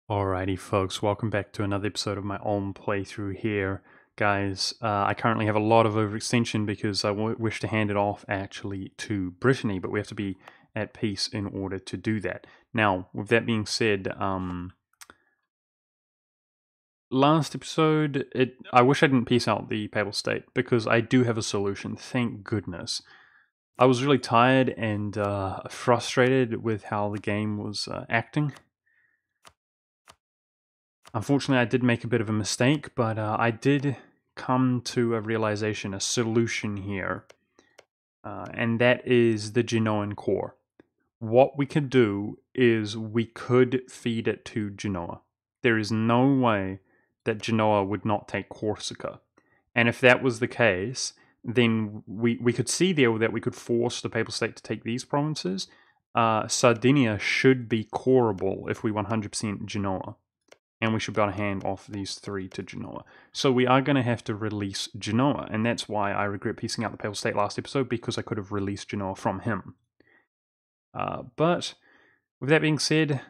Alrighty folks, welcome back to another episode of my own playthrough here. Guys, I currently have a lot of overextension because I wish to hand it off actually to Brittany, but we have to be at peace in order to do that. Now, with that being said, last episode, I wish I didn't peace out the Papal State because I do have a solution, thank goodness. I was really tired and frustrated with how the game was acting. Unfortunately, I did make a bit of a mistake, but I did come to a realization, a solution here, and that is the Genoan core. What we could do is we could feed it to Genoa. There is no way that Genoa would not take Corsica. And if that was the case, then we could see there that we could force the Papal State to take these provinces. Sardinia should be coreable if we 100% Genoa. And we should be able to hand off these three to Genoa. So we are going to have to release Genoa, and that's why I regret piecing out the Papal State last episode, because I could have released Genoa from him. But with that being said,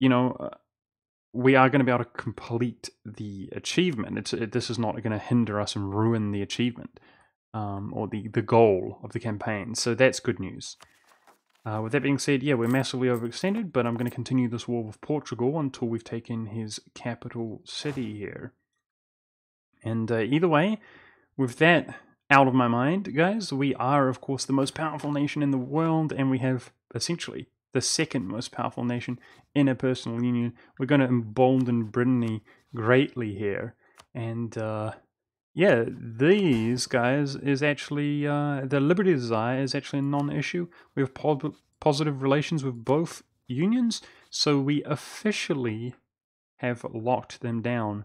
we are going to be able to complete the achievement. This is not going to hinder us and ruin the achievement, or the goal of the campaign. So that's good news. With that being said, yeah, we're massively overextended, but I'm going to continue this war with Portugal until we've taken his capital city here. And either way, with that out of my mind, guys, we are, of course, the most powerful nation in the world, and we have, essentially, the second most powerful nation in a personal union. We're going to embolden Brittany greatly here. And, yeah, these guys is actually, the Liberty Desire is actually a non-issue. We have positive relations with both unions, so we officially have locked them down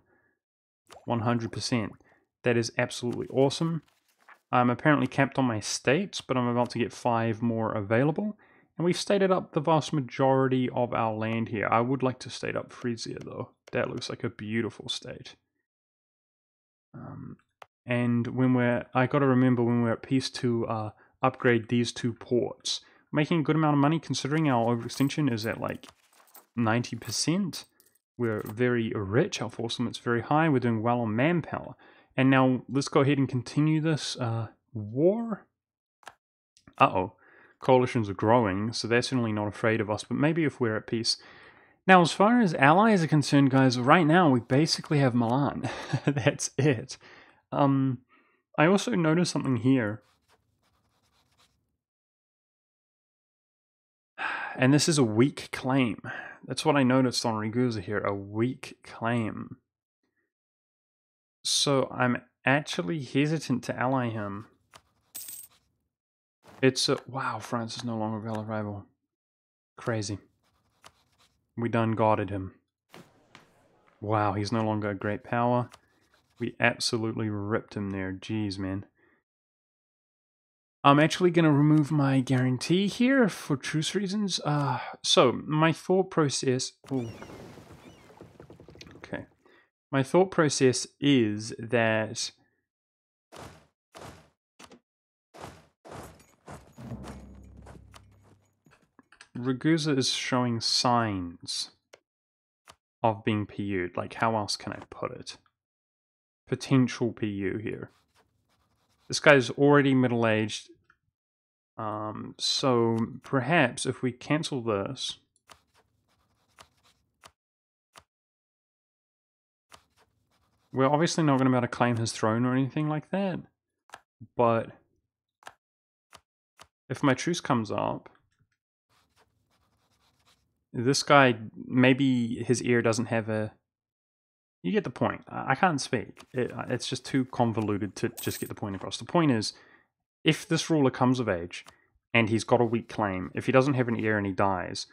100%. That is absolutely awesome. I'm apparently capped on my states, but I'm about to get 5 more available. And we've stated up the vast majority of our land here. I would like to state up Frisia, though. That looks like a beautiful state. And I got to remember when we're at peace to upgrade these 2 ports. Making a good amount of money considering our overextension is at like 90%. We're very rich, our force limit's very high, we're doing well on manpower. And now let's go ahead and continue this war. Coalitions are growing, so they're certainly not afraid of us, but maybe if we're at peace. Now, as far as allies are concerned, guys, right now we basically have Milan. That's it. I also noticed something here. And this is a weak claim. That's what I noticed on Ragusa here, a weak claim. So I'm actually hesitant to ally him. Wow, France is no longer a valid rival. Crazy. We done guarded him. Wow, he's no longer a great power. We absolutely ripped him there. Jeez, man. I'm actually going to remove my guarantee here for truce reasons. So, my thought process... Ooh. Okay. My thought process is that... Ragusa is showing signs of being PU'd. Like, how else can I put it? Potential PU here. This guy's already middle-aged. So perhaps if we cancel this, we're obviously not going to be able to claim his throne or anything like that, but if my truce comes up, this guy, maybe his ear doesn't have a... You get the point. I can't speak. It's just too convoluted to just get the point across. The point is, if this ruler comes of age, and he's got a weak claim, if he doesn't have an heir and he dies,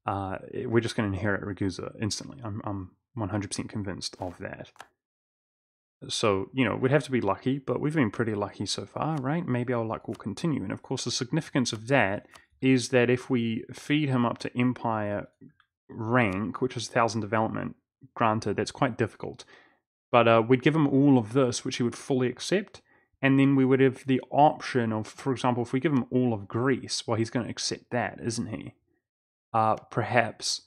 we're just going to inherit Ragusa instantly. I'm 100% convinced of that. So, we'd have to be lucky, but we've been pretty lucky so far, right? Maybe our luck will continue. And of course, the significance of that is that if we feed him up to Empire rank, which is 1,000 development, granted, that's quite difficult. But we'd give him all of this, which he would fully accept, and then we would have the option of, for example, if we give him all of Greece, well, he's going to accept that, isn't he? Perhaps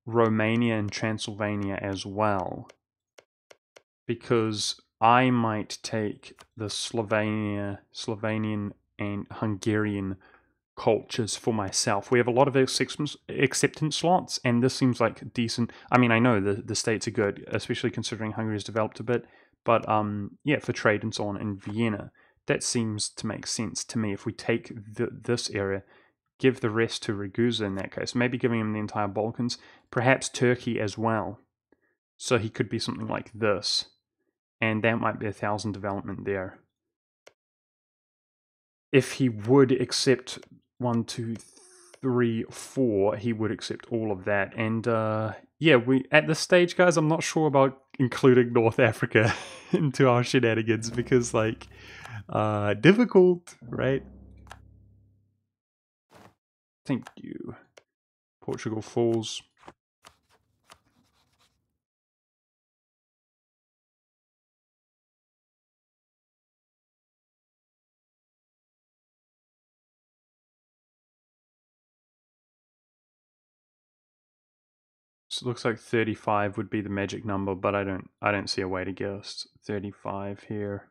Romania and Transylvania as well, because I might take the Slovenian and Hungarian cultures for myself. We have a lot of acceptance slots, and this seems like decent. I mean, I know the states are good, especially considering Hungary has developed a bit, but yeah, for trade and so on in Vienna, that seems to make sense to me. If we take this area, give the rest to Ragusa in that case, maybe giving him the entire Balkans, perhaps Turkey as well. So he could be something like this, and that might be 1,000 development there. If he would accept 1, 2, 3, 4, he would accept all of that. And yeah, we at this stage, guys, I'm not sure about including North Africa into our shenanigans because, like, difficult, right? Thank you. Portugal falls. So it looks like 35 would be the magic number, but I don't see a way to guess 35 here.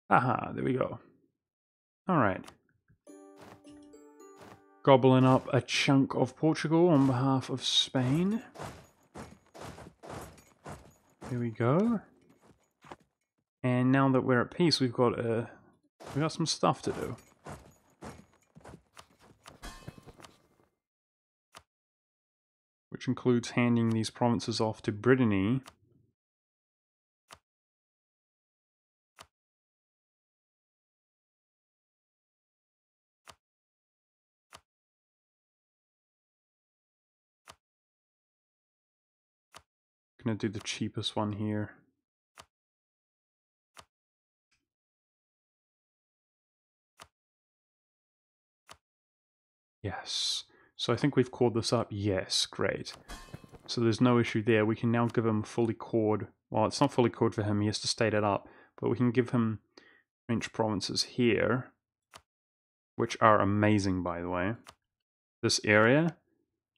Aha, there we go. Alright. Gobbling up a chunk of Portugal on behalf of Spain. There we go. And now that we're at peace, we've got some stuff to do. Which includes handing these provinces off to Brittany. Gonna do the cheapest one here. Yes. So I think we've cored this up. Yes, great. So there's no issue there. We can now give him fully cored. Well, it's not fully cored for him. He has to state it up. But we can give him French provinces here, which are amazing, by the way. This area,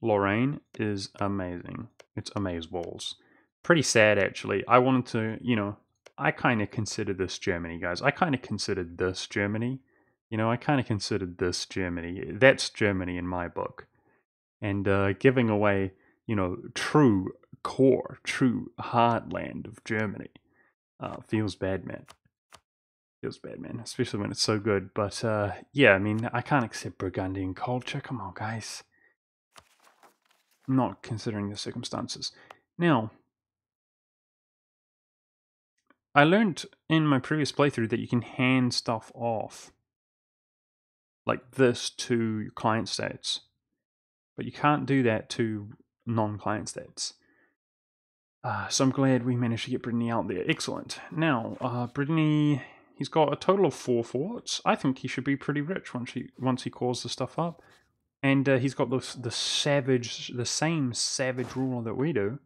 Lorraine, is amazing. It's amazeballs. Pretty sad, actually. I wanted to, you know, I kind of considered this Germany, guys. I kind of considered this Germany. You know, I kind of considered this Germany. That's Germany in my book. And giving away, you know, true core, true heartland of Germany feels bad, man. Feels bad, man. Especially when it's so good. But yeah, I mean, I can't accept Burgundian culture. Come on, guys. Not considering the circumstances. Now, I learned in my previous playthrough that you can hand stuff off like this to client states, but you can't do that to non-client states. So I'm glad we managed to get Brittany out there. Excellent. Now, Brittany, he's got a total of 4 forts. I think he should be pretty rich once he calls the stuff up. And he's got the same savage ruler that we do,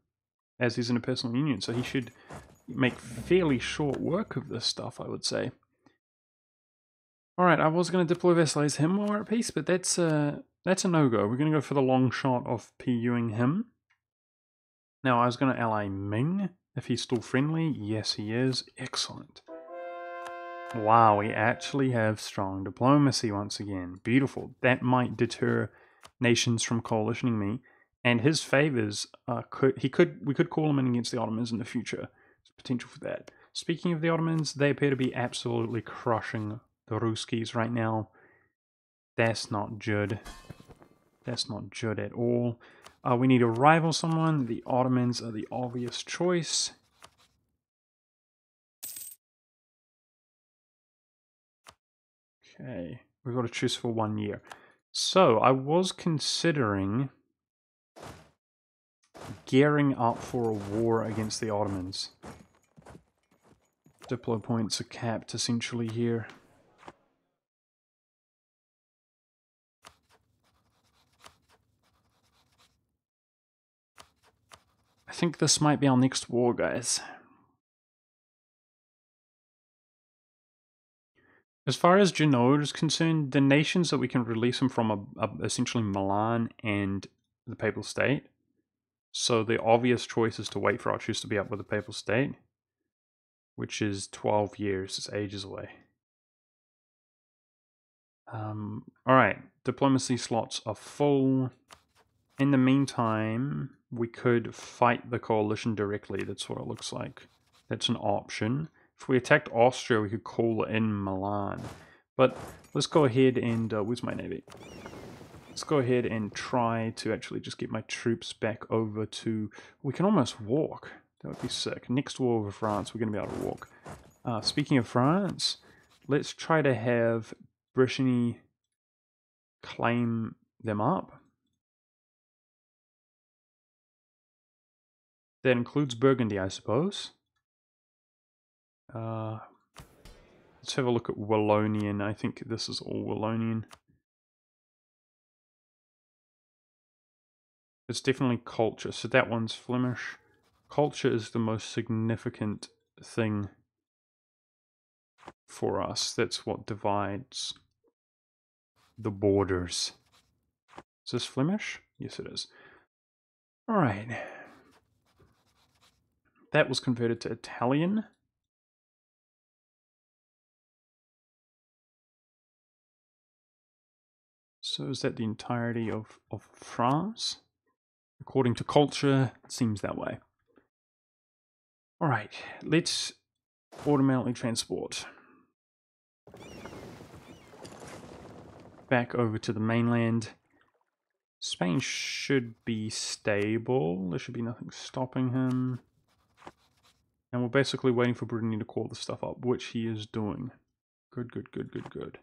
as he's in a personal union. So he should make fairly short work of this stuff, I would say. Alright, I was going to deploy vassalize him while we're at peace, but that's a no-go. We're going to go for the long shot of PUing him. Now, I was going to ally Ming, if he's still friendly. Yes, he is. Excellent. Wow, we actually have strong diplomacy once again. Beautiful. That might deter nations from coalitioning me. And his favors, we could call him in against the Ottomans in the future. There's potential for that. Speaking of the Ottomans, they appear to be absolutely crushing the Ruskies right now. That's not good. That's not good at all. We need to rival someone. The Ottomans are the obvious choice. Okay, we've got to choose for 1 year. So, I was considering gearing up for a war against the Ottomans. Diplo points are capped essentially here. I think this might be our next war, guys. As far as Genoa is concerned, the nations that we can release him from are essentially Milan and the Papal State. So the obvious choice is to wait for our truce to be up with the Papal State, which is 12 years. It's ages away. Alright, diplomacy slots are full. In the meantime, we could fight the coalition directly. That's what it looks like. That's an option. If we attacked Austria, we could call in Milan. But let's go ahead and... where's my navy? Let's go ahead and try to actually just get my troops back over to... We can almost walk. That would be sick. Next war over France, we're going to be able to walk. Speaking of France, let's try to have Brittany claim them up. That includes Burgundy, I suppose. Let's have a look at Wallonian. I think this is all Wallonian. It's definitely culture, so that one's Flemish. Culture is the most significant thing for us. That's what divides the borders. Is this Flemish? Yes, it is. Alright. That was converted to Italian. So is that the entirety of France? According to culture, it seems that way. Alright, let's automatically transport back over to the mainland. Spain should be stable. There should be nothing stopping him. And we're basically waiting for Brittany to call the stuff up, which he is doing. Good, good, good, good, good.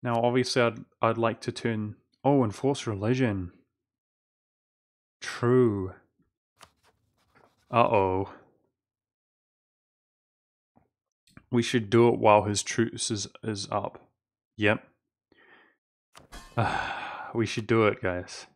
Now, obviously, I'd like to turn... Oh, enforce religion. True. Uh-oh. We should do it while his truce is up. Yep. We should do it, guys.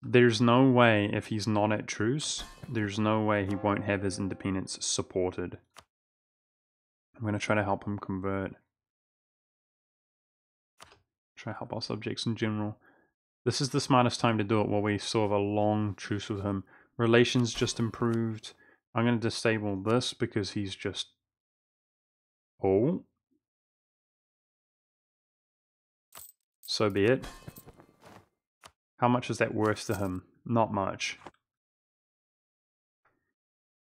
There's no way, if he's not at truce, there's no way he won't have his independence supported. I'm going to try to help him convert. Try to help our subjects in general. This is the smartest time to do it while we still have a long truce with him. Relations just improved. I'm going to disable this because he's just... Oh. So be it. How much is that worth to him? Not much.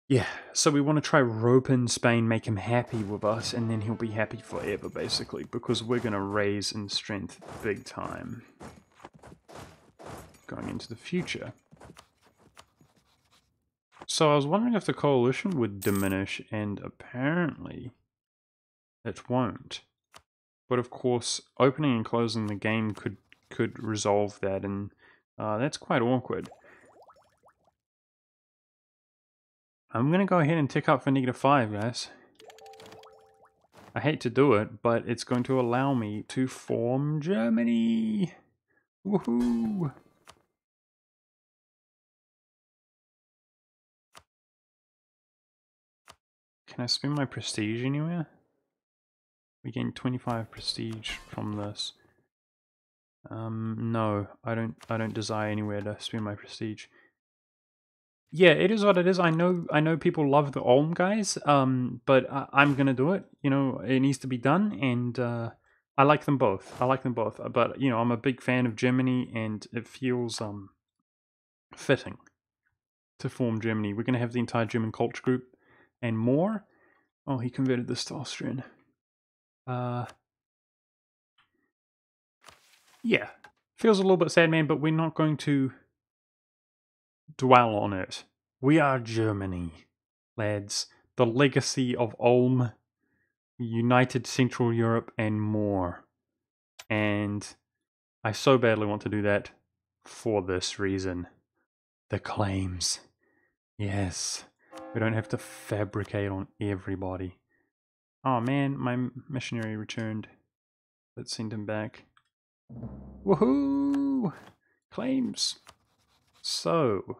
Yeah, so we want to try rope in Spain, make him happy with us, and then he'll be happy forever, basically, because we're going to raise in strength big time. Going into the future. So I was wondering if the coalition would diminish, and apparently it won't. But of course, opening and closing the game could resolve that, and that's quite awkward. I'm going to go ahead and tick up for -5, guys. I hate to do it, but it's going to allow me to form Germany. Woohoo! Can I spend my prestige anywhere? We gain 25 prestige from this. No, I don't desire anywhere to spend my prestige. Yeah, it is what it is. I know people love the Ulm guys, but I'm gonna do it. You know, it needs to be done, and I like them both. I like them both, but you know, I'm a big fan of Germany, and it feels fitting to form Germany. We're gonna have the entire German culture group and more. Oh, he converted this to Austrian. Yeah, feels a little bit sad, man, but we're not going to dwell on it. We are Germany, lads. The legacy of Ulm, United Central Europe, and more. And I so badly want to do that for this reason. The claims. Yes. We don't have to fabricate on everybody. Oh man, my missionary returned. Let's send him back. Woohoo! Claims. So,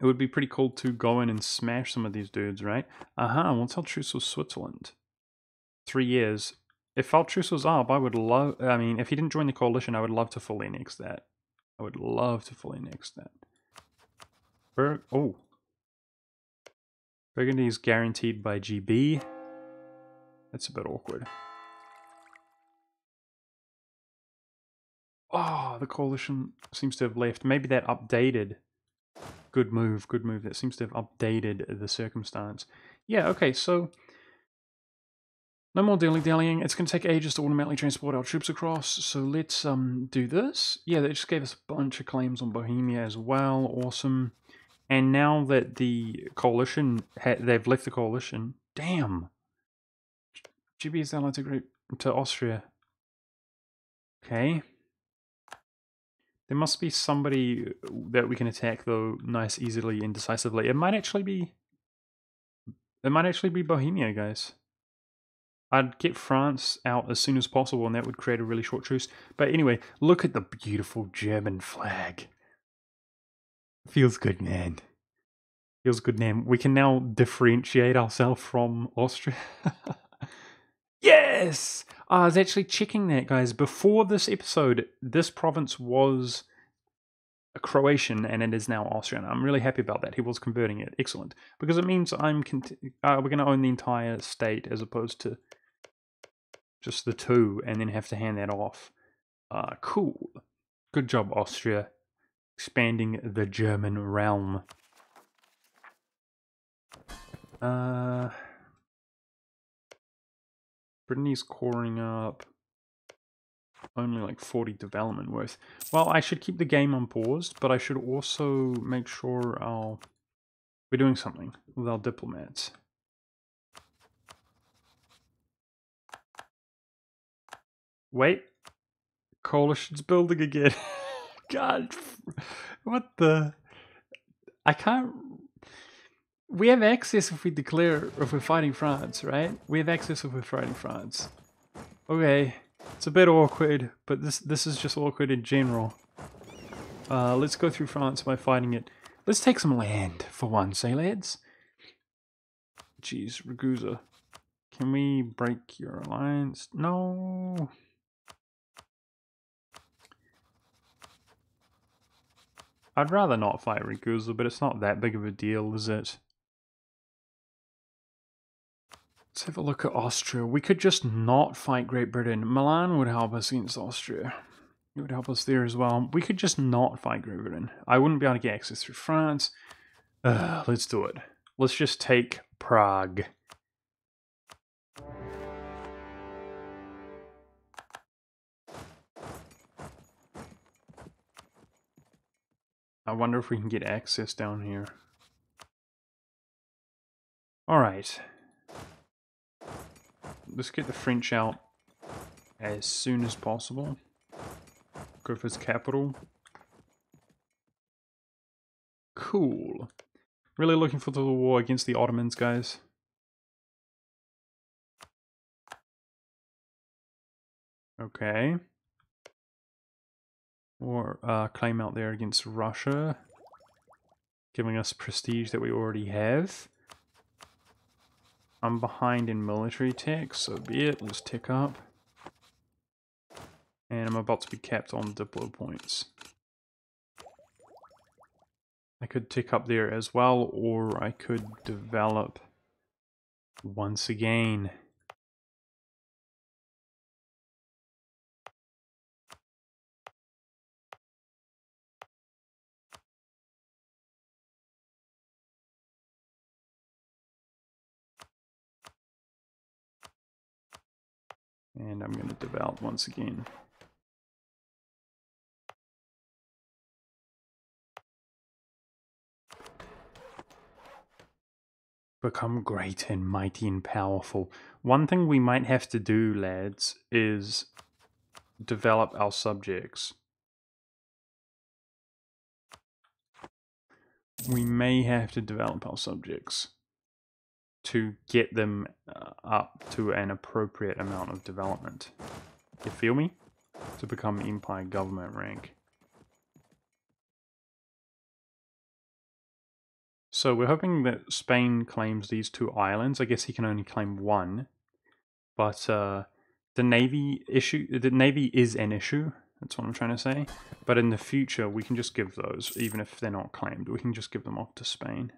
it would be pretty cool to go in and smash some of these dudes, right? What's our truce with Switzerland? 3 years. If our truce was up, I would love... I mean, if he didn't join the coalition, I would love to fully annex that. I would love to fully annex that. Oh. Burgundy is guaranteed by GB. That's a bit awkward. Oh, the coalition seems to have left. Maybe that updated. Good move, good move. That seems to have updated the circumstance. Yeah, okay, so... No more dilly-dallying. It's going to take ages to automatically transport our troops across, so let's do this. Yeah, they just gave us a bunch of claims on Bohemia as well. Awesome. And now that the coalition, they've left the coalition. Damn! GB is allied to Austria. Okay. There must be somebody that we can attack, though, nice, easily, and decisively. It might actually be Bohemia, guys. I'd get France out as soon as possible, and that would create a really short truce. But anyway, look at the beautiful German flag. Feels good, man. Feels good, man. We can now differentiate ourselves from Austria. Yes! I was actually checking that, guys. Before this episode, this province was a Croatian, and it is now Austrian. I'm really happy about that. He was converting it. Excellent. Because it means we're going to own the entire state as opposed to just the two, and then have to hand that off. Cool. Good job, Austria. Expanding the German realm. Brittany's coring up. Only like 40 development worth. Well, I should keep the game unpaused, but I should also make sure we're doing something with our diplomats. Wait. Coalition's building again. God. What the... I can't... We have access if we're fighting France, right? We have access if we're fighting France. Okay. It's a bit awkward, but this is just awkward in general. Let's go through France by fighting it. Let's take some land for once, eh, lads? Jeez, Ragusa. Can we break your alliance? No. I'd rather not fight Ragusa, but it's not that big of a deal, is it? Let's have a look at Austria. We could just not fight Great Britain. Milan would help us against Austria. It would help us there as well. We could just not fight Great Britain. I wouldn't be able to get access through France. Let's do it. Let's just take Prague. I wonder if we can get access down here. Alright. Let's get the French out as soon as possible. Go for its capital. Cool. Really looking forward to the war against the Ottomans, guys. Okay. Or claim out there against Russia. Giving us prestige that we already have. I'm behind in military tech, so be it. Let's tick up. And I'm about to be capped on Diplo points. I could tick up there as well, or I could develop once again. And I'm going to develop once again. Become great and mighty and powerful. One thing we might have to do, lads, is develop our subjects. We may have to develop our subjects to get them up to an appropriate amount of development. You feel me? To become Empire government rank. So we're hoping that Spain claims these 2 islands. I guess he can only claim 1. But the Navy is an issue. That's what I'm trying to say. But in the future, we can just give those, even if they're not claimed. We can just give them off to Spain.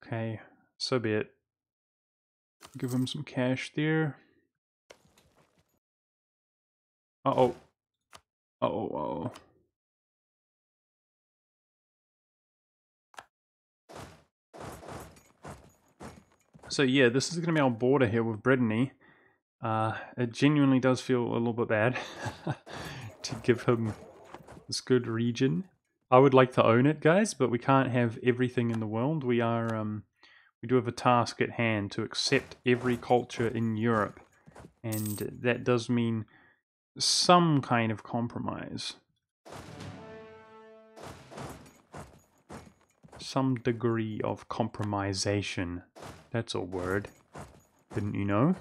Okay, so be it. Give him some cash there. Uh-oh. Uh-oh, uh-oh. So yeah, this is going to be our border here with Brittany. It genuinely does feel a little bit bad to give him this good region. I would like to own it, guys, but we can't have everything in the world. We do have a task at hand to accept every culture in Europe, and that does mean some kind of compromise. Some degree of compromisation. That's a word. Didn't you know?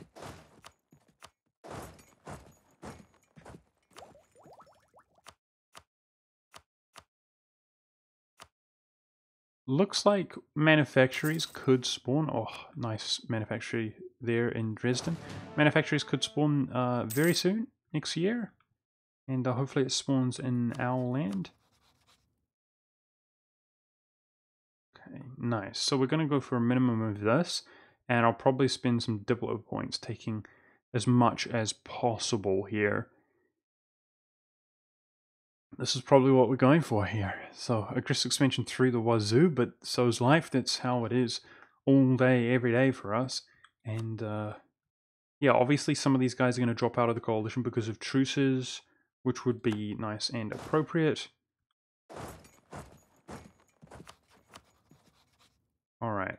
Looks like manufactories could spawn. Oh, nice manufactory there in Dresden. Manufactories could spawn very soon, next year. And hopefully it spawns in our land. Okay, nice. So we're going to go for a minimum of this. And I'll probably spend some Diplo points taking as much as possible here. This is probably what we're going for here. So aggressive expansion through the wazoo, but so's life. That's how it is all day, every day for us. And yeah, obviously some of these guys are going to drop out of the coalition because of truces, which would be nice and appropriate. Alright,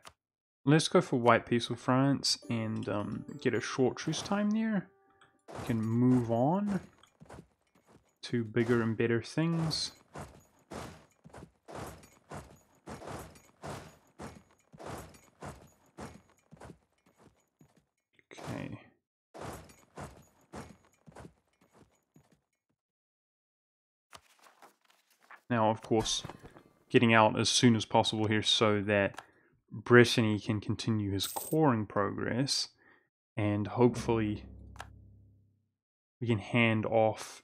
let's go for white peace with France and get a short truce time there. We can move on to bigger and better things. Okay. Now, of course, getting out as soon as possible here so that Brittany can continue his coring progress, and hopefully we can hand off.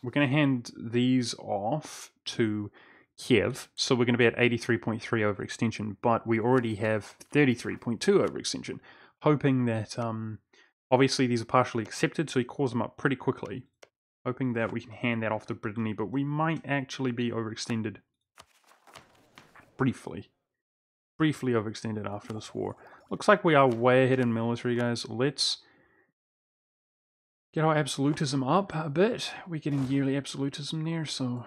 We're going to hand these off to Kiev, so we're going to be at 83.3 overextension, but we already have 33.2 overextension, hoping that, obviously these are partially accepted, so he calls them up pretty quickly, hoping that we can hand that off to Brittany, but we might actually be overextended briefly overextended after this war. Looks like we are way ahead in military, guys. Let's get our absolutism up a bit. We're getting yearly absolutism there, so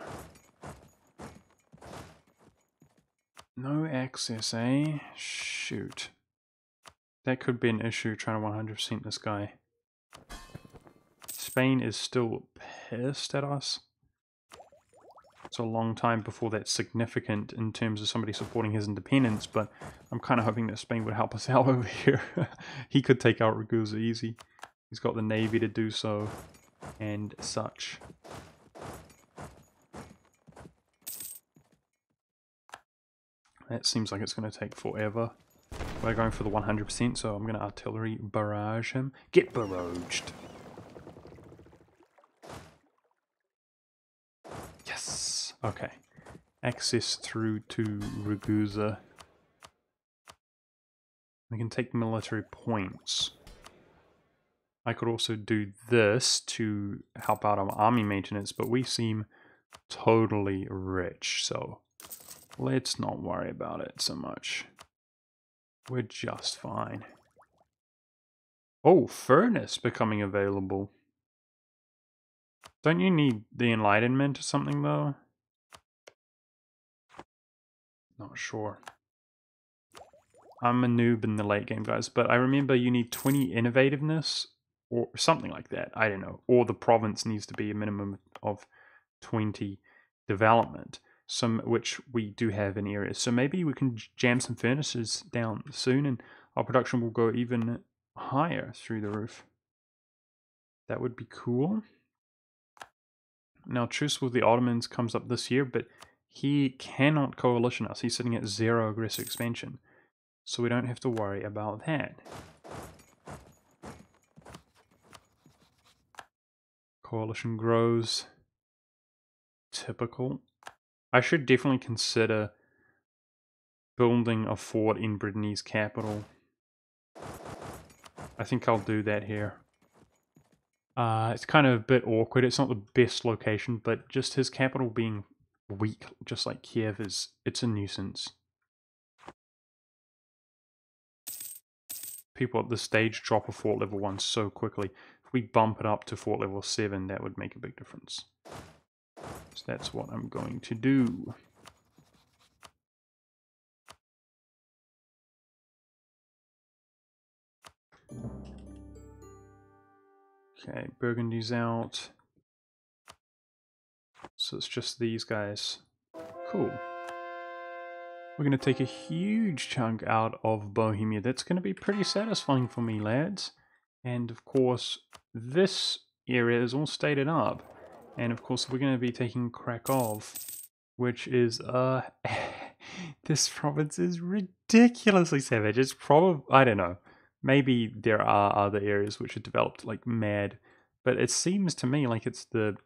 no access, eh? Shoot. That could be an issue trying to 100% this guy. Spain is still pissed at us. It's a long time before that's significant in terms of somebody supporting his independence, but I'm kind of hoping that Spain would help us out over here. He could take out Ragusa easy. He's got the navy to do so, and such. That seems like it's going to take forever. We're going for the 100%, so I'm going to artillery barrage him. Get barraged. Yes. Okay. Access through to Ragusa. We can take military points. I could also do this to help out on army maintenance, but we seem totally rich, so let's not worry about it so much. We're just fine. Oh, furnace becoming available. Don't you need the Enlightenment or something, though? Not sure. I'm a noob in the late game, guys, but I remember you need 20 innovativeness or something like that. I don't know. Or the province needs to be a minimum of 20 development, which we do have in areas. So maybe we can jam some furnaces down soon and our production will go even higher through the roof. That would be cool. Now, truce with the Ottomans comes up this year, but he cannot coalition us. He's sitting at 0 aggressive expansion. So we don't have to worry about that. Coalition grows. Typical. I should definitely consider building a fort in Brittany's capital. I think I'll do that here. It's kind of a bit awkward. It's not the best location, but just his capital being weak, just like Kiev, it's a nuisance. People at this stage drop a fort level 1 so quickly. If we bump it up to fort level 7, that would make a big difference. So that's what I'm going to do. Okay, Burgundy's out. So it's just these guys. Cool. We're going to take a huge chunk out of Bohemia. That's going to be pretty satisfying for me, lads. And of course, this area is all stated up. And of course, we're going to be taking Krakow, which is, this province is ridiculously savage. It's probably, I don't know, maybe there are other areas which are developed like mad, but it seems to me like it's the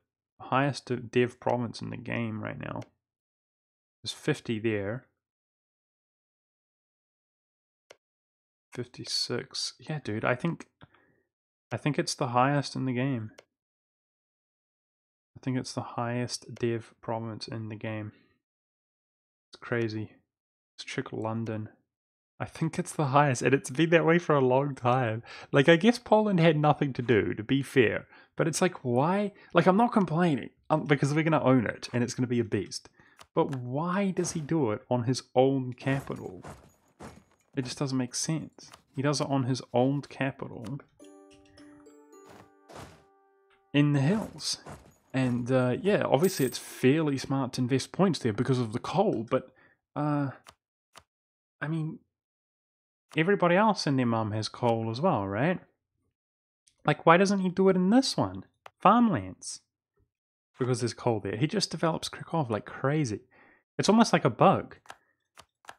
highest dev province in the game right now. There's 50 there. 56. Yeah, dude, I think it's the highest in the game. I think it's the highest dev province in the game. It's crazy. Let's check London. I think it's the highest, and it's been that way for a long time. Like, I guess Poland had nothing to do, to be fair. But it's like, why? Like, I'm not complaining, because we're going to own it, and it's going to be a beast. But why does he do it on his own capital? It just doesn't make sense. He does it on his own capital in the hills. And, yeah, obviously it's fairly smart to invest points there because of the coal, but, I mean, everybody else in their mum has coal as well, right? Like, why doesn't he do it in this one? Farmlands. Because there's coal there. He just develops Krakow like crazy. It's almost like a bug.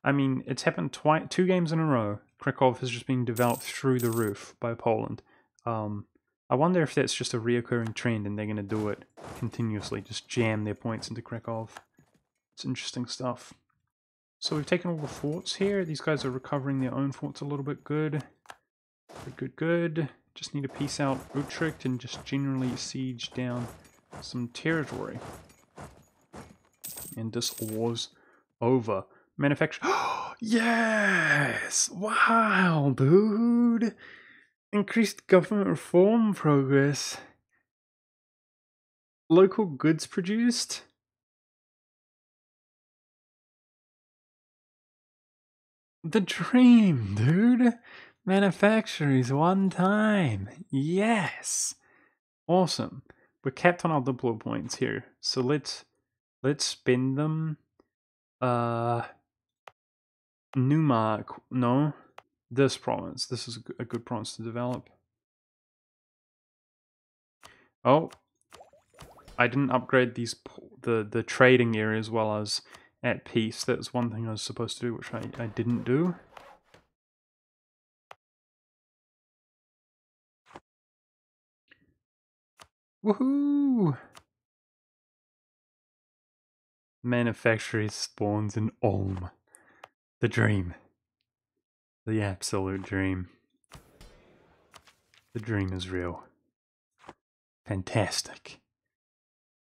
I mean, it's happened 2 games in a row. Krakow has just been developed through the roof by Poland. I wonder if that's just a reoccurring trend and they're going to do it continuously. Just jam their points into Krakow. It's interesting stuff. So we've taken all the forts here. These guys are recovering their own forts a little bit. Good. Good. Just need to piece out Utrecht and just generally siege down some territory. And this war's over. Manufacture. Yes! Wow, dude! Increased government reform progress. Local goods produced. The dream, dude! Manufactories one time. Yes! Awesome. We're capped on our diplo points here. So let's spend them. Newmark, no. This province. This is a good province to develop. Oh, I didn't upgrade these the trading area as well as at peace. That's one thing I was supposed to do, which I didn't do. Woohoo! Manufactory spawns in Ulm. The dream. The absolute dream. The dream is real. Fantastic.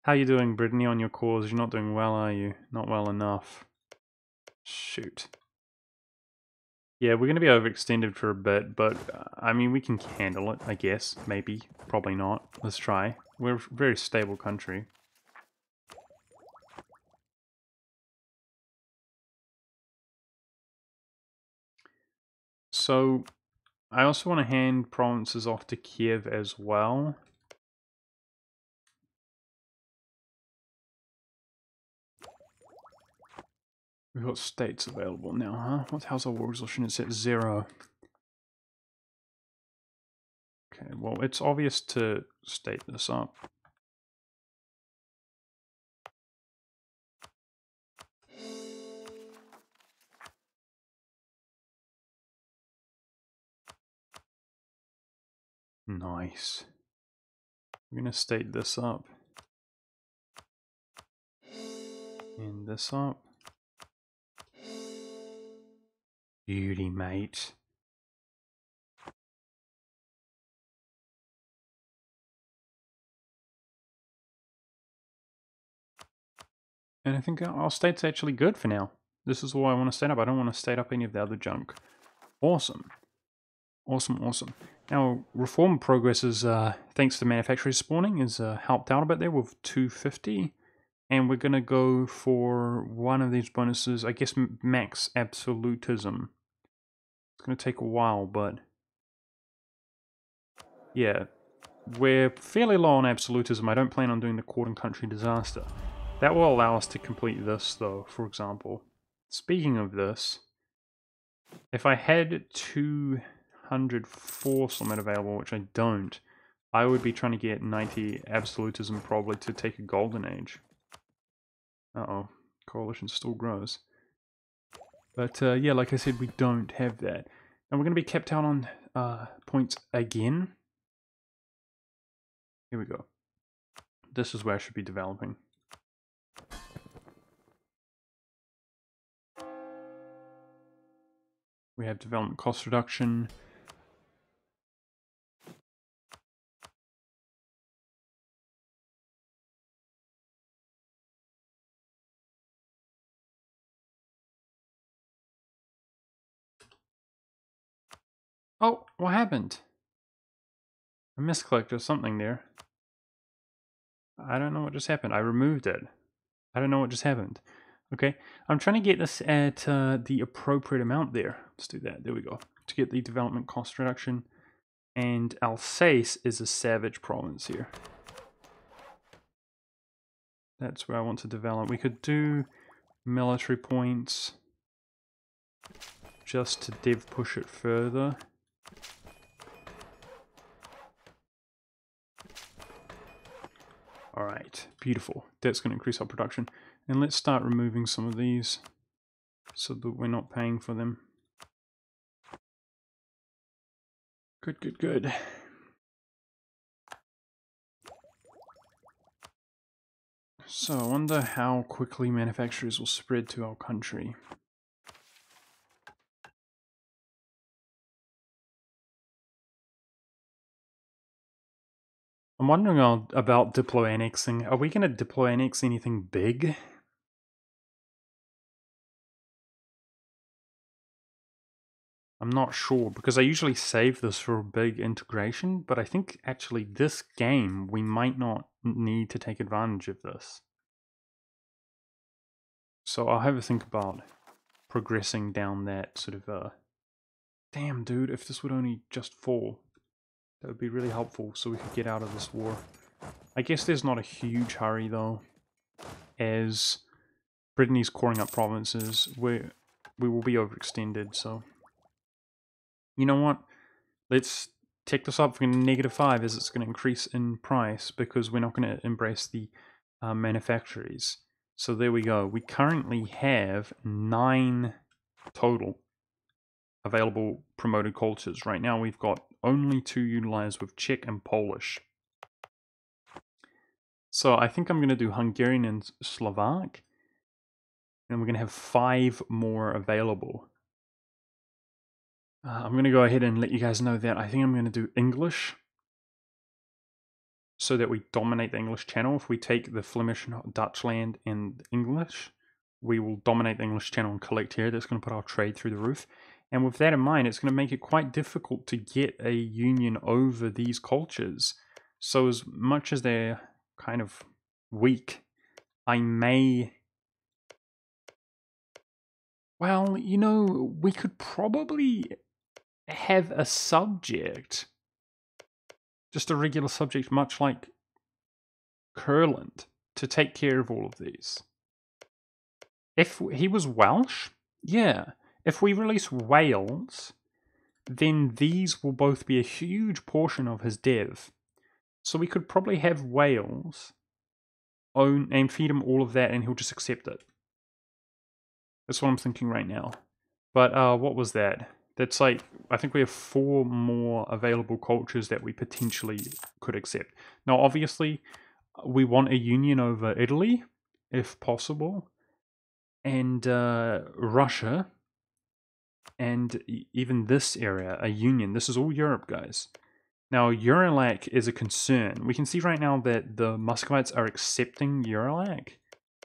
How you doing, Brittany, on your cause? You're not doing well, are you? Not well enough. Shoot. Yeah, we're going to be overextended for a bit, but I mean, we can handle it, I guess. Maybe. Probably not. Let's try. We're a very stable country. So, I also want to hand provinces off to Kiev as well. We've got states available now, huh? How's our war resolution? It's at 0. Okay, well, it's obvious to state this up. Nice. We're going to state this up. And this up. Beauty, mate. And I think our state's actually good for now. This is all I want to state up. I don't want to state up any of the other junk. Awesome. Awesome, awesome. Now, reform progress is, thanks to manufacturers spawning, is helped out a bit there with 250. And we're going to go for one of these bonuses, I guess max absolutism. It's going to take a while, but yeah, we're fairly low on absolutism. I don't plan on doing the court and country disaster. That will allow us to complete this, though, for example. Speaking of this, if I had 200 force limit available, which I don't, I would be trying to get 90 absolutism probably to take a golden age. Uh-oh, coalition still grows. But yeah, like I said, we don't have that. And we're going to be kept out on points again. Here we go. This is where I should be developing. We have development cost reduction. Oh, what happened? I misclicked or something there. I don't know what just happened. I removed it. I don't know what just happened. Okay, I'm trying to get this at the appropriate amount there. Let's do that. There we go. To get the development cost reduction. And Alsace is a savage province here. That's where I want to develop. We could do military points just to dev push it further. Alright, beautiful. That's going to increase our production. And let's start removing some of these so that we're not paying for them. Good, good, good. So I wonder how quickly manufacturers will spread to our country. I'm wondering about diplo annexing. Are we going to diplo annex anything big? I'm not sure, because I usually save this for a big integration, but I think actually this game, we might not need to take advantage of this. So I'll have a think about progressing down that sort of, damn dude, if this would only just fall, that would be really helpful so we could get out of this war. I guess there's not a huge hurry though, as Brittany's coring up provinces, we will be overextended, so... You know what? Let's take this up for -5 as it's going to increase in price because we're not going to embrace the manufacturers. So there we go. We currently have 9 total available promoted cultures. Right now we've got only 2 utilized with Czech and Polish. So I think I'm going to do Hungarian and Slovak. And we're going to have 5 more available. I'm going to go ahead and let you guys know that I think I'm going to do English so that we dominate the English channel. If we take the Flemish, Dutch land and English, we will dominate the English channel and collect here. That's going to put our trade through the roof. And with that in mind, it's going to make it quite difficult to get a union over these cultures. So as much as they're kind of weak, I may... Well, you know, we could probably have a subject, just a regular subject, much like Curland, to take care of all of these. If he was Welsh, yeah. If we release Wales, then these will both be a huge portion of his dev. So we could probably have Wales own and feed him all of that, and he'll just accept it. That's what I'm thinking right now. But what was that? That's like, I think we have 4 more available cultures that we potentially could accept. Now, obviously, we want a union over Italy, if possible, and Russia, and even this area, a union. This is all Europe, guys. Now, Uralac is a concern. We can see right now that the Muscovites are accepting Uralac.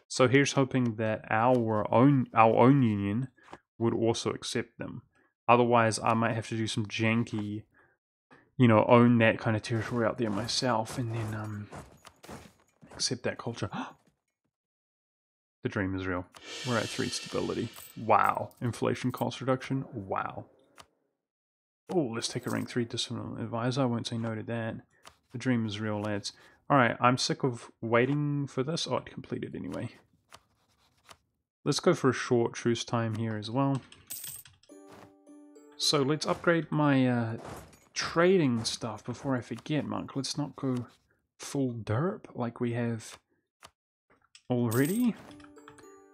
So here's hoping that our own union would also accept them. Otherwise, I might have to do some janky, own that kind of territory out there myself, and then accept that culture. The dream is real. We're at 3 stability. Wow. Inflation cost reduction. Wow. Oh, let's take a rank 3 discipline advisor. I won't say no to that. The dream is real, lads. Alright, I'm sick of waiting for this. Oh, it completed anyway. Let's go for a short truce time here as well. So let's upgrade my trading stuff before I forget, Monk. Let's not go full derp like we have already.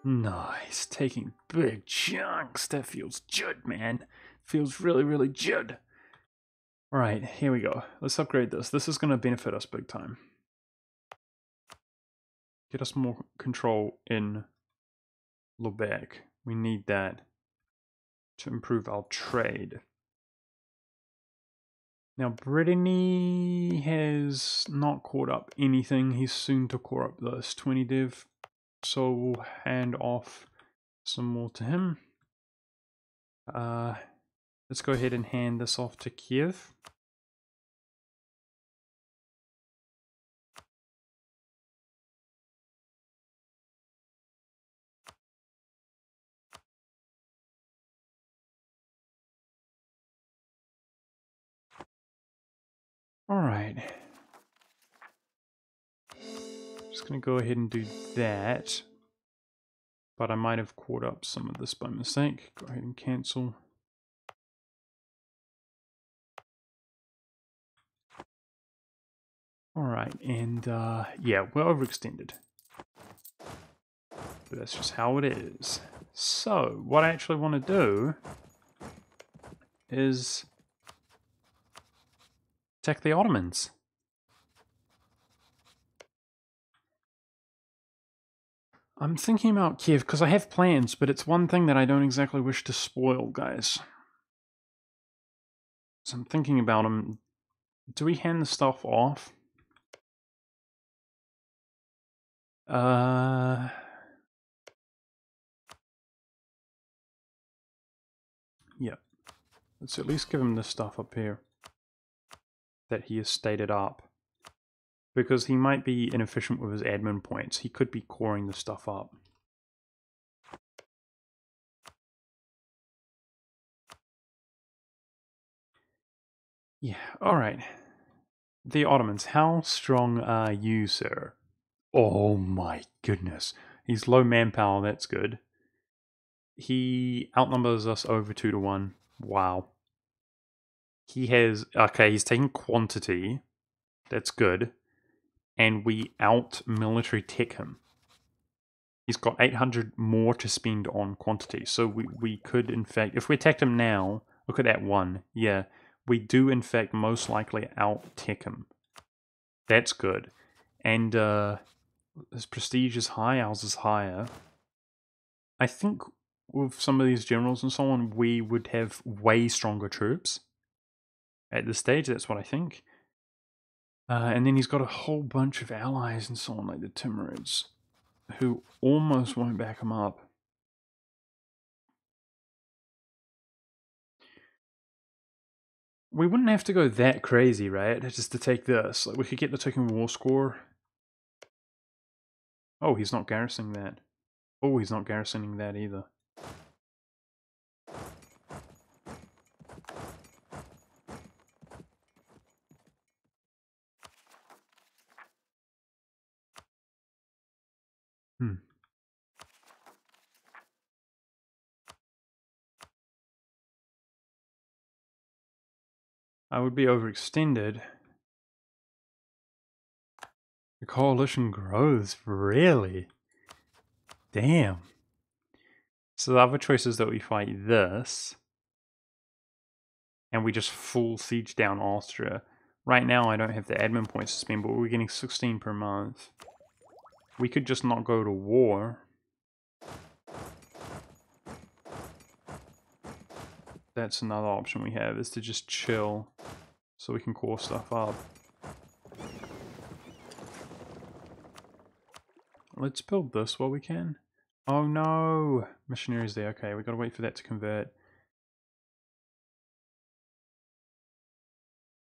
Nice, taking big chunks. That feels good, man. Feels really, really good. Alright, here we go. Let's upgrade this. This is going to benefit us big time. Get us more control in Lubeck. We need that to improve our trade. Now, Brittany has not caught up anything. He's soon to caught up this 20 div. So we'll hand off some more to him. Let's go ahead and hand this off to Kiev. Alright. Just going to go ahead and do that. But I might have caught up some of this by mistake. Go ahead and cancel. Alright, and yeah, we're overextended. But that's just how it is. So, what I actually want to do is attack the Ottomans. I'm thinking about Kiev because I have plans, but it's one thing that I don't exactly wish to spoil, guys. So I'm thinking about them. Do we hand the stuff off? Yeah. Let's at least give him this stuff up here that he has stated up. Because he might be inefficient with his admin points. He could be coring the stuff up. Yeah, alright. The Ottomans, how strong are you, sir? Oh my goodness. He's low manpower, that's good. He outnumbers us over 2 to 1. Wow. He has... Okay, he's taking quantity. That's good. And we out-military tech him. He's got 800 more to spend on quantity. So we could, in fact... If we attacked him now... Look at that one. Yeah. We do, in fact, most likely out-tech him. That's good. And his prestige is high, ours is higher. I think with some of these generals and so on, we would have way stronger troops. At this stage, that's what I think. And then he's got a whole bunch of allies and so on, like the Timurids, who almost won't back him up. We wouldn't have to go that crazy, right? Just to take this. Like, we could get the Token War score. Oh, he's not garrisoning that. Oh, he's not garrisoning that either. I would be overextended. The coalition grows, really? Damn. So the other choice is that we fight this. and we just full siege down Austria. Right now I don't have the admin points to spend, but we're getting 16 per month. We could just not go to war. That's another option we have, is to just chill so we can core stuff up. Let's build this while we can. Oh no! Missionaries there. Okay, we gotta wait for that to convert.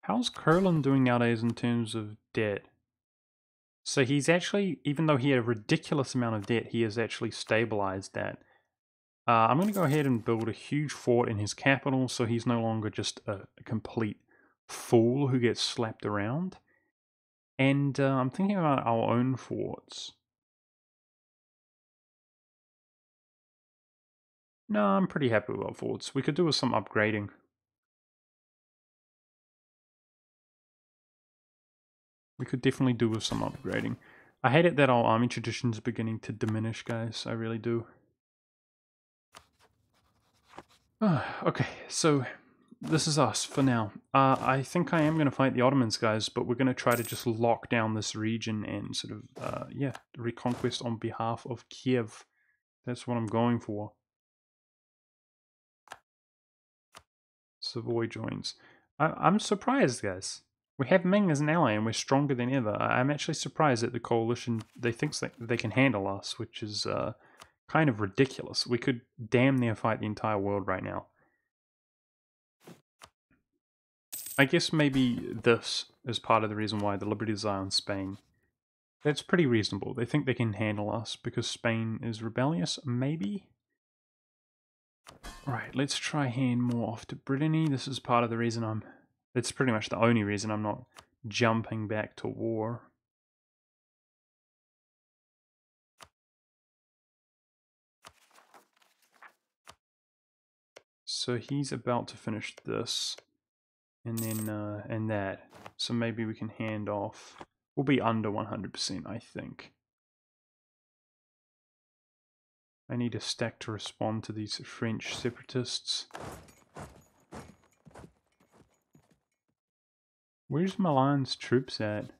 How's Curlin doing nowadays in terms of debt? So he's actually, even though he had a ridiculous amount of debt, he has actually stabilized that. I'm going to go ahead and build a huge fort in his capital so he's no longer just a complete fool who gets slapped around. And I'm thinking about our own forts. No, I'm pretty happy with our forts. We could do with some upgrading. We could definitely do with some upgrading. I hate it that our army tradition is beginning to diminish, guys. I really do. Okay, so this is us for now. I think I am going to fight the Ottomans, guys, but we're going to try to just lock down this region and sort of, yeah, reconquest on behalf of Kiev. That's what I'm going for. Savoy joins. I'm surprised, guys. We have Ming as an ally and we're stronger than ever. I'm actually surprised that the coalition, they think that they can handle us, which is kind of ridiculous. We could damn near fight the entire world right now. I guess maybe this is part of the reason why the liberties are in Spain. That's pretty reasonable. They think they can handle us because Spain is rebellious, maybe? Right, let's try hand more off to Brittany. This is part of the reason it's pretty much the only reason I'm not jumping back to war. So he's about to finish this, and then, and that. So maybe we can hand off. We'll be under 100%, I think. I need a stack to respond to these French separatists. Where's Milan's troops at?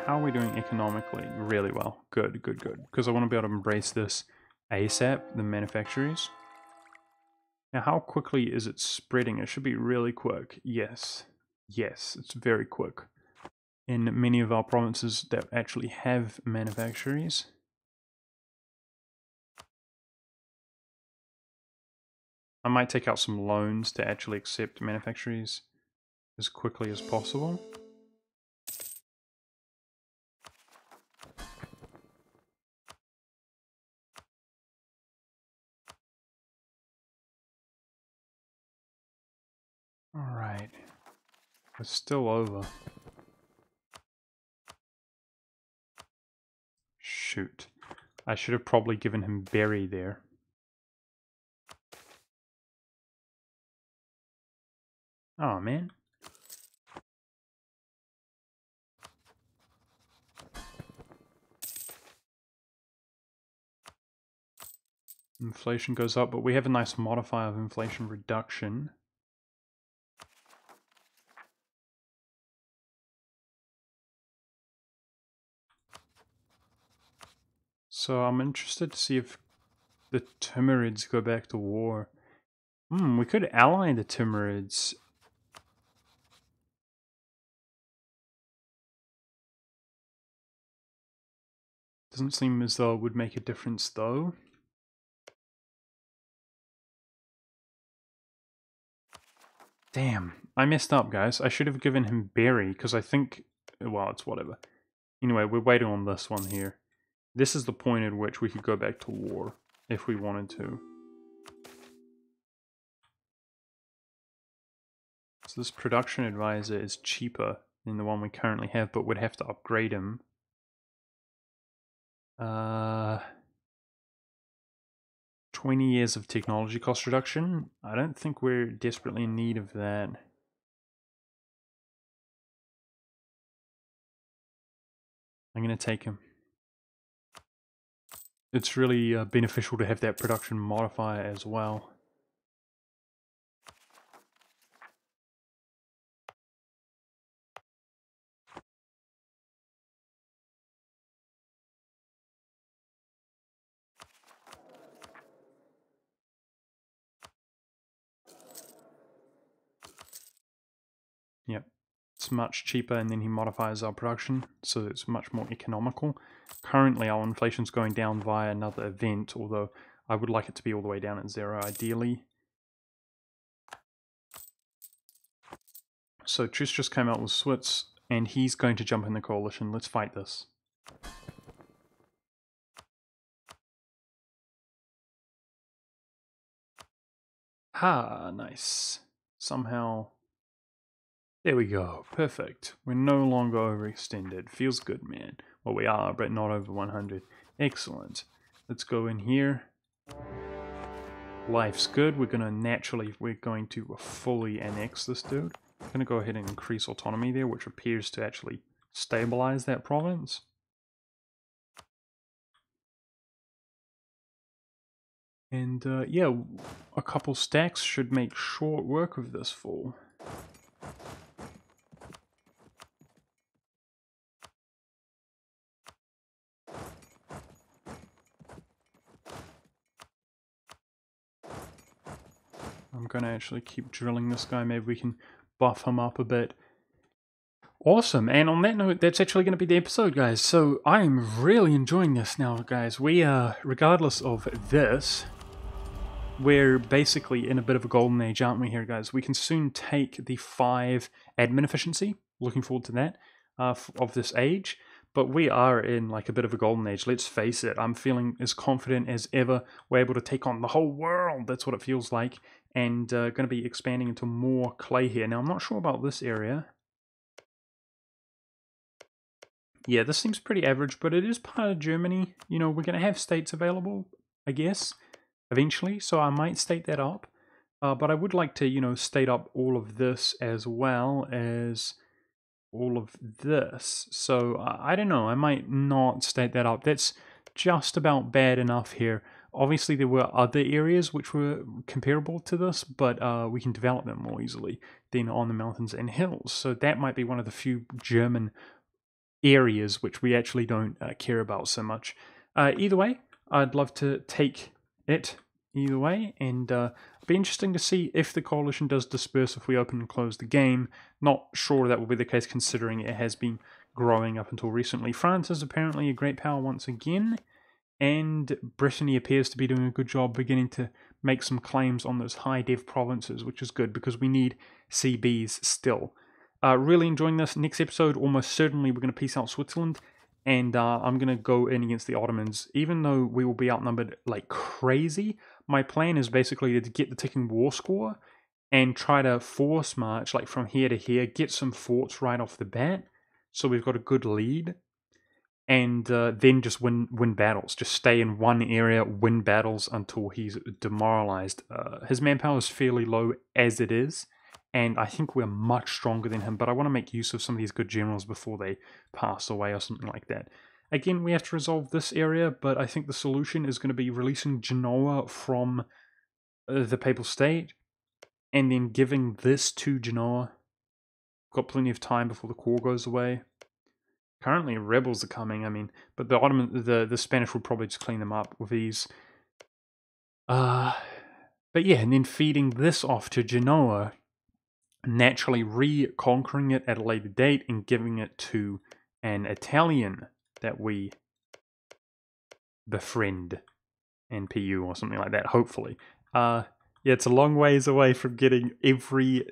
How are we doing economically? Really well. Good, good, good. Because I want to be able to embrace this ASAP, the manufactories. Now, how quickly is it spreading? It should be really quick. Yes. Yes, it's very quick. In many of our provinces that actually have manufactories. I might take out some loans to actually accept manufactories as quickly as possible. Alright. It's still over. Shoot. I should have probably given him berry there. Oh man. Inflation goes up, but we have a nice modifier of inflation reduction. So I'm interested to see if the Timurids go back to war. We could ally the Timurids. Doesn't seem as though it would make a difference though. Damn, I messed up, guys. I should have given him berry, because I think... Well, it's whatever. Anyway, we're waiting on this one here. This is the point at which we could go back to war, if we wanted to. So this production advisor is cheaper than the one we currently have, but we'd have to upgrade him. 20 years of technology cost reduction? I don't think we're desperately in need of that. I'm going to take him. It's really beneficial to have that production modifier as well. Yep, it's much cheaper, and then he modifies our production, so it's much more economical. Currently, our inflation's going down via another event, although I would like it to be all the way down at 0, ideally. So Truce just came out with Switz, and he's going to jump in the coalition. Let's fight this. Ha, nice. Somehow... There we go, perfect. We're no longer overextended. Feels good, man. Well, we are, but not over 100. Excellent. Let's go in here. Life's good. We're going to fully annex this dude. I'm going to go ahead and increase autonomy there, which appears to actually stabilize that province. And yeah, a couple stacks should make short work of this fool. I'm going to actually keep drilling this guy. Maybe we can buff him up a bit. Awesome. And on that note, that's actually going to be the episode, guys. So I'm really enjoying this now, guys. We are, regardless of this, we're basically in a bit of a golden age, aren't we here, guys? We can soon take the 5 admin efficiency. Looking forward to that of this age. But we are in like a bit of a golden age. Let's face it. I'm feeling as confident as ever. We're able to take on the whole world. That's what it feels like. And going to be expanding into more clay here. Now, I'm not sure about this area. Yeah, this seems pretty average, but it is part of Germany. You know, we're going to have states available, I guess, eventually. So I might state that up. But I would like to, you know, state up all of this as well as all of this. So I don't know. I might not state that up. That's just about bad enough here. Obviously, there were other areas which were comparable to this, but we can develop them more easily than on the mountains and hills. So that might be one of the few German areas which we actually don't care about so much. Either way, I'd love to take it either way, and be interesting to see if the coalition does disperse if we open and close the game. Not sure that will be the case considering it has been growing up until recently. France is apparently a great power once again, and Brittany appears to be doing a good job beginning to make some claims on those high dev provinces, which is good because we need CBs still. Really enjoying this. Next episode, almost certainly we're going to peace out Switzerland, and I'm going to go in against the Ottomans. Even though we will be outnumbered like crazy, my plan is basically to get the ticking war score and try to force march like from here to here, get some forts right off the bat, so we've got a good lead, and then just win battles. Just stay in one area, win battles until he's demoralized. His manpower is fairly low as it is, and I think we're much stronger than him, but I want to make use of some of these good generals before they pass away or something like that. Again, we have to resolve this area, but I think the solution is going to be releasing Genoa from the Papal State, and then giving this to Genoa. Got plenty of time before the core goes away. Currently, rebels are coming, I mean, but the Spanish will probably just clean them up with these. But yeah, and then feeding this off to Genoa, naturally reconquering it at a later date and giving it to an Italian that we befriend and PU or something like that, hopefully. Yeah, it's a long ways away from getting every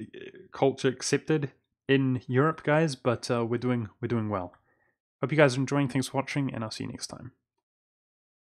culture accepted in Europe, guys, but we're doing well. Hope you guys are enjoying. Thanks for watching, and I'll see you next time.